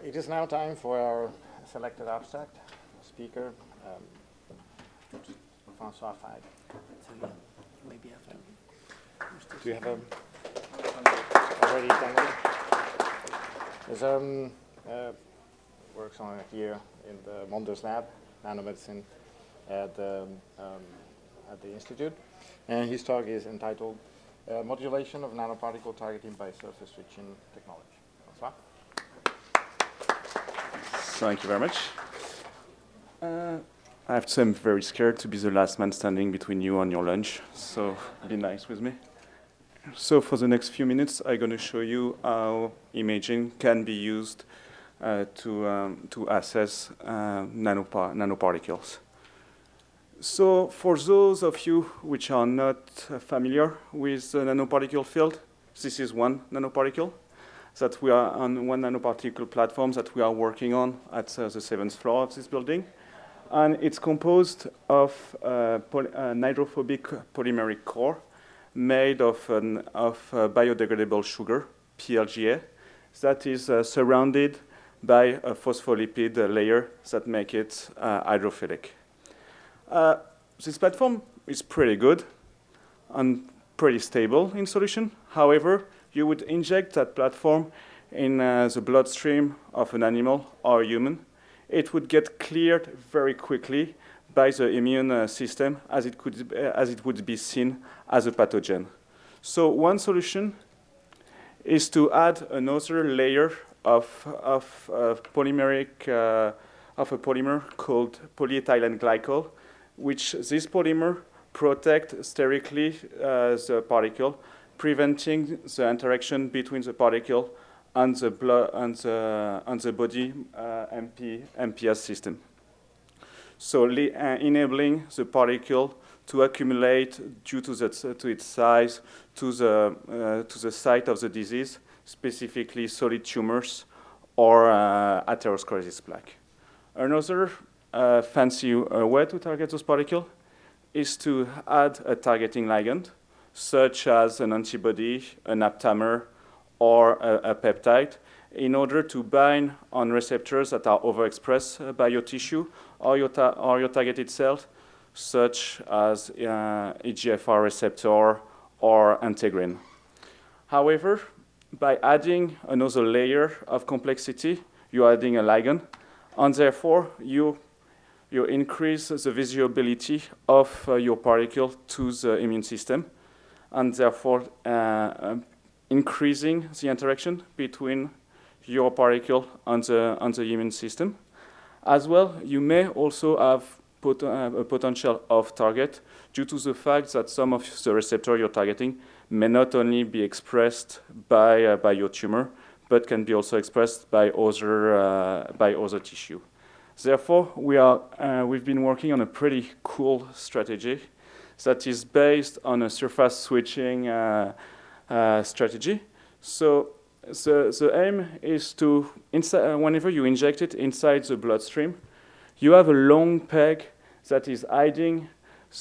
It is now time for our selected abstract speaker, Francois. So yeah, maybe after. Do you have already done it? Works on it here in the Monders lab, Nanomedicine, at the institute, and his talk is entitled "Modulation of Nanoparticle Targeting by Surface Switching Technology." Francois? Thank you very much. I have to say I'm very scared to be the last man standing between you and your lunch, so be nice with me. So for the next few minutes, I'm going to show you how imaging can be used to assess nanoparticles. So for those of you which are not familiar with the nanoparticle field, this is one nanoparticle that we are on one nanoparticle platform that we are working on at the 7th floor of this building. And it's composed of a hydrophobic polymeric core made of biodegradable sugar, PLGA, that is surrounded by a phospholipid layer that make it hydrophilic. This platform is pretty good and pretty stable in solution. However, you would inject that platform in the bloodstream of an animal or a human. It would get cleared very quickly by the immune system as it would be seen as a pathogen. So one solution is to add another layer of a polymer called polyethylene glycol, which this polymer protects sterically the particle, preventing the interaction between the particle and the blood and the body MPS system. So enabling the particle to accumulate due to its size to the site of the disease, specifically solid tumors or atherosclerosis plaque. Another fancy way to target those particles is to add a targeting ligand, such as an antibody, an aptamer, or a peptide, in order to bind on receptors that are overexpressed by your tissue or your targeted cells, such as EGFR receptor or integrin. However, by adding another layer of complexity, you're adding a ligand, and therefore you increase the visibility of your particle to the immune system, and therefore increasing the interaction between your particle and the immune system. As well, you may also have a potential off-target due to the fact that some of the receptor you're targeting may not only be expressed by your tumor, but can be also expressed by other tissue. Therefore, we've been working on a pretty cool strategy that is based on a surface switching strategy. So the aim is to, whenever you inject it inside the bloodstream, you have a long peg that is hiding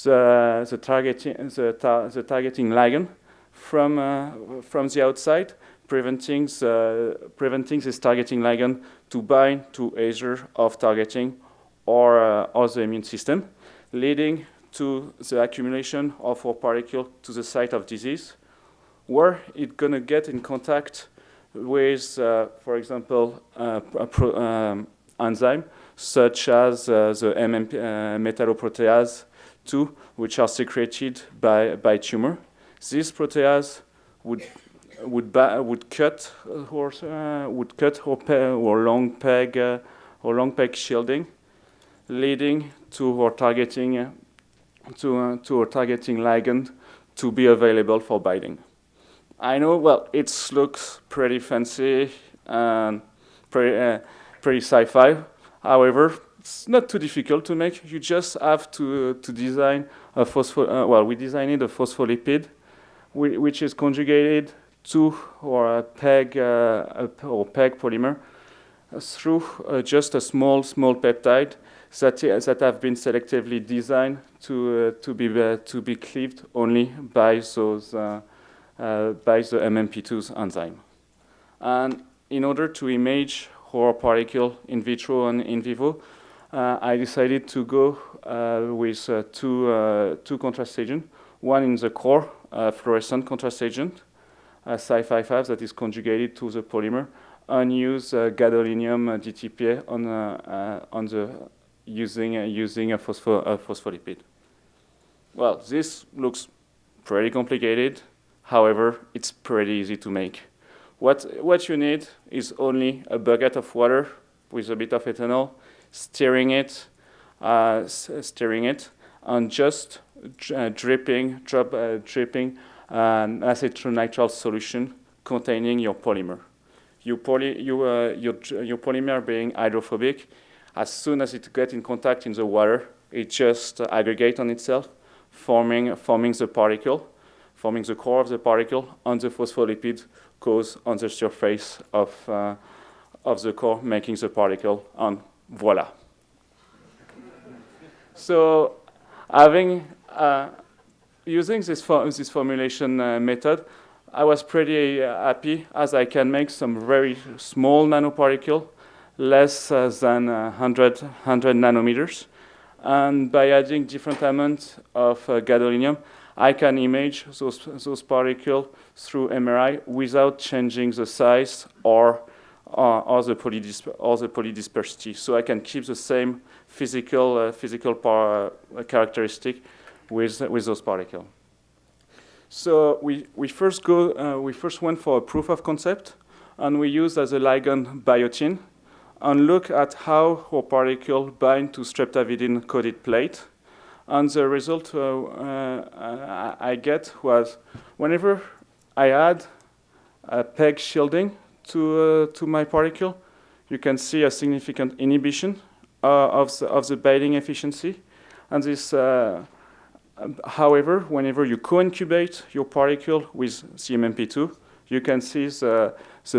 the targeting ligand from the outside, preventing this targeting ligand to bind to either of targeting or the immune system, leading to the accumulation of our particle to the site of disease, where it's going to get in contact with, for example, enzyme, such as the metalloprotease 2, which are secreted by tumor. This protease would cut our long peg shielding, leading to our targeting ligand to be available for binding. I know, well, it looks pretty fancy and pretty sci-fi. However, it's not too difficult to make. You just have to design a we designed a phospholipid, which is conjugated to our PEG polymer through just a small peptide that have been selectively designed to be cleaved only by the MMP2's enzyme. And in order to image our particle in vitro and in vivo, I decided to go with two contrast agents. One in the core, fluorescent contrast agent, Cy55, that is conjugated to the polymer, and use gadolinium DTPA on the using a phospholipid. Well, this looks pretty complicated. However, it's pretty easy to make. What you need is only a bucket of water with a bit of ethanol, stirring it, and just dripping an acetylnitrile solution containing your polymer. Your polymer being hydrophobic, as soon as it gets in contact in the water, it just aggregates on itself, forming the particle, forming the core of the particle, and the phospholipid goes on the surface of the core, making the particle, and voila. So, using this formulation method, I was pretty happy, as I can make some very small nanoparticle, less than 100 nanometers. And by adding different amounts of gadolinium, I can image those particles through MRI without changing the size or the polydispersity. So I can keep the same physical characteristic with those particles. So we first went for a proof of concept, and we used as a ligand biotin, and look at how our particle bind to streptavidin-coated plate. And the result I get was, whenever I add a PEG shielding to my particle, you can see a significant inhibition of the binding efficiency. And this, however, whenever you co-incubate your particle with CMMP2, you can see the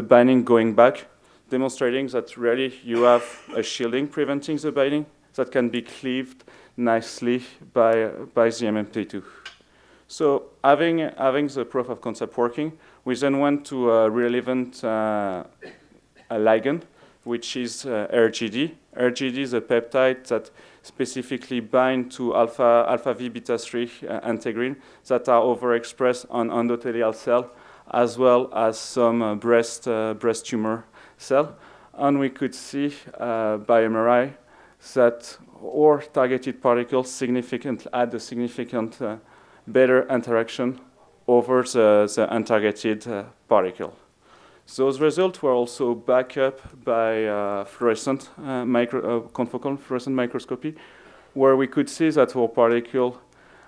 binding going back, demonstrating that really you have a shielding preventing the binding that can be cleaved nicely by CMMP2. So having the proof of concept working, we then went to a relevant a ligand, which is RGD. RGD is a peptide that specifically bind to alpha V beta 3 integrin that are overexpressed on endothelial cell, as well as some breast tumor cell. And we could see by MRI that our targeted particles had a significant better interaction over the untargeted particle. Those results were also backed up by fluorescent confocal fluorescent microscopy, where we could see that our particle,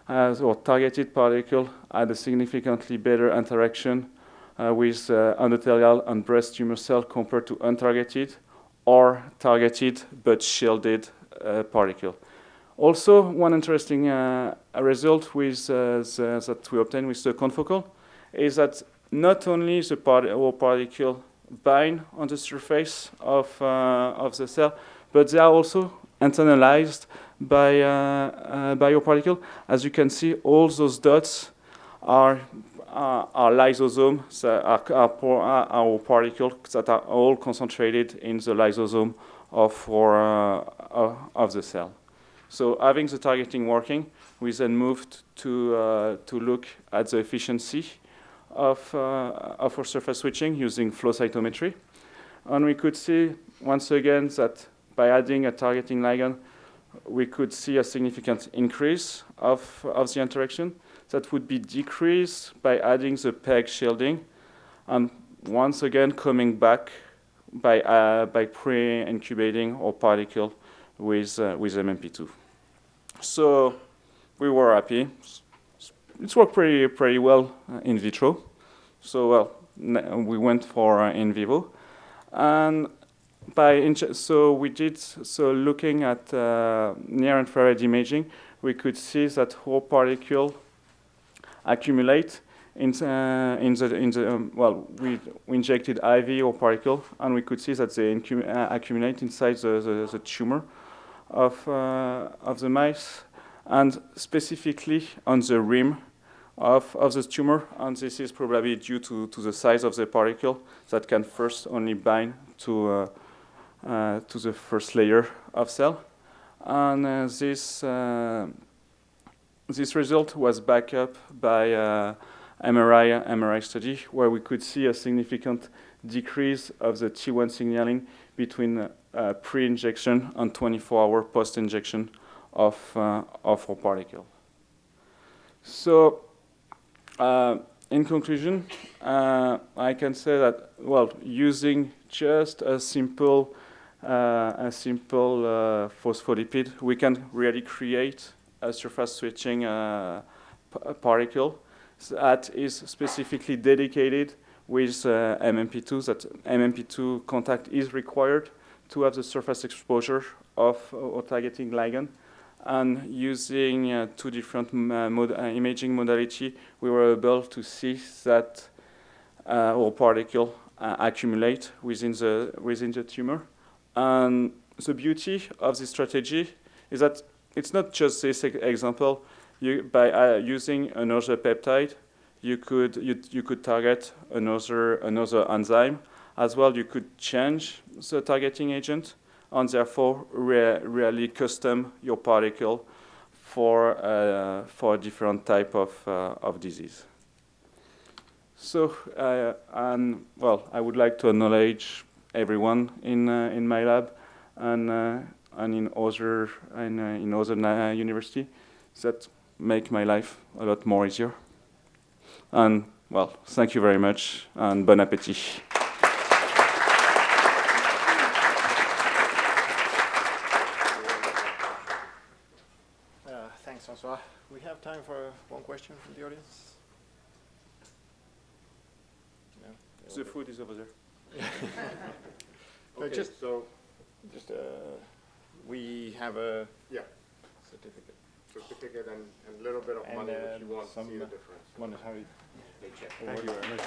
our targeted particle, had a significantly better interaction with endothelial and breast tumor cell compared to untargeted or targeted but shielded particle. Also, one interesting result with that we obtained with the confocal is that not only our particle bind on the surface of the cell, but they are also internalized by your particle. As you can see, all those dots are lysosomes, our particles that are all concentrated in the lysosome of the cell. So having the targeting working, we then moved to look at the efficiency of our surface switching using flow cytometry. And we could see, once again, that by adding a targeting ligand, we could see a significant increase of the interaction that would be decreased by adding the PEG shielding, and once again coming back by pre-incubating our particle with MMP2. So we were happy. It's worked pretty well in vitro. So we went for in vivo, and looking at near infrared imaging, we could see that our particle accumulate we injected IV or particle, and we could see that they accumulate inside the tumor of the mice, and specifically on the rim of the tumor. And this is probably due to the size of the particle that can first only bind to to the first layer of cell. And this result was backed up by MRI study, where we could see a significant decrease of the T1 signaling between pre-injection and 24-hour post-injection of our particle. So, in conclusion, I can say that, well, using just a simple phospholipid, we can really create a surface switching particle that is specifically dedicated with MMP2, that MMP2 contact is required to have the surface exposure of our targeting ligand. And using two different imaging modality, we were able to see that our particle accumulate within the tumor. And the beauty of this strategy is that it's not just this example. By using another peptide, you could target another enzyme. As well, you could change the targeting agent, and therefore really custom your particle for a different type of disease. So, and well, I would like to acknowledge everyone in my lab and in other university that make my life a lot more easier. And well, thank you very much, and bon appétit. Thanks, Francois. We have time for one question from the audience. No? The food is over there. Okay, just we have a certificate and a little bit of money if you want to see the difference. Monetary. Paycheck. Thank you very much.